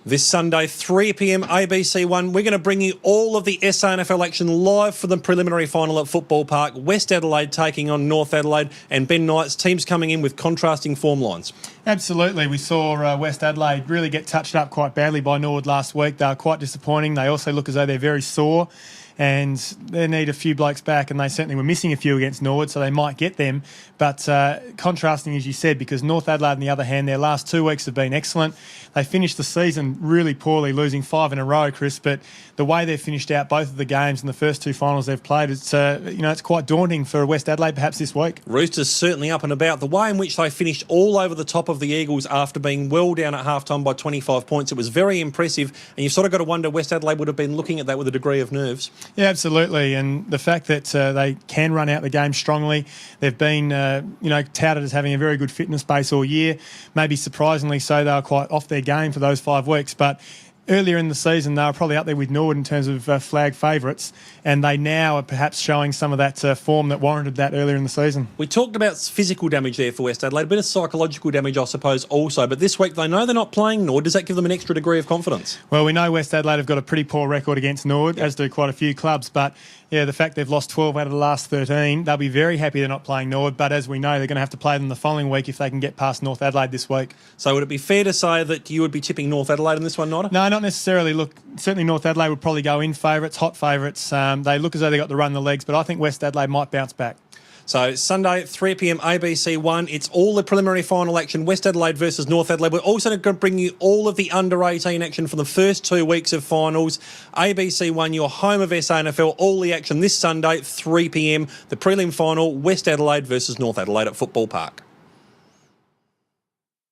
This Sunday, 3 p.m, ABC One, we're going to bring you all of the SANFL action live for the preliminary final at Football Park. West Adelaide taking on North Adelaide, and Ben Knight's teams coming in with contrasting form lines. Absolutely. We saw West Adelaide really get touched up quite badly by Norwood last week. They were quite disappointing. They also look as though they're very sore, and they need a few blokes back, and they certainly were missing a few against Norwood, so they might get them. But contrasting, as you said, because North Adelaide, on the other hand, their last 2 weeks have been excellent. They finished the season really poorly, losing 5 in a row, Chris, but the way they've finished out both of the games in the first two finals they've played, it's quite daunting for West Adelaide perhaps this week. Roosters certainly up and about. The way in which they finished all over the top of the Eagles after being well down at half-time by 25 points, it was very impressive, and you've sort of got to wonder West Adelaide would have been looking at that with a degree of nerves. Yeah, absolutely, and the fact that they can run out the game strongly, they've been touted as having a very good fitness base all year. Maybe surprisingly so, they were quite off their game for those 5 weeks, but earlier in the season, they were probably up there with Norwood in terms of flag favourites, and they now are perhaps showing some of that form that warranted that earlier in the season. We talked about physical damage there for West Adelaide, a bit of psychological damage, I suppose, also. But this week, they know they're not playing Norwood. Does that give them an extra degree of confidence? Well, we know West Adelaide have got a pretty poor record against Norwood, as do quite a few clubs, but yeah, the fact they've lost 12 out of the last 13, they'll be very happy they're not playing Norwood, but as we know, they're going to have to play them the following week if they can get past North Adelaide this week. So would it be fair to say that you would be tipping North Adelaide in this one, Nida? No, not necessarily. Look, certainly North Adelaide would probably go in favourites, hot favourites. They look as though they've got the run the legs, but I think West Adelaide might bounce back. So Sunday, 3 p.m, ABC One. It's all the preliminary final action, West Adelaide versus North Adelaide. We're also going to bring you all of the under-18 action from the first 2 weeks of finals. ABC One, your home of SANFL, all the action this Sunday, 3 p.m. The prelim final, West Adelaide versus North Adelaide at Football Park.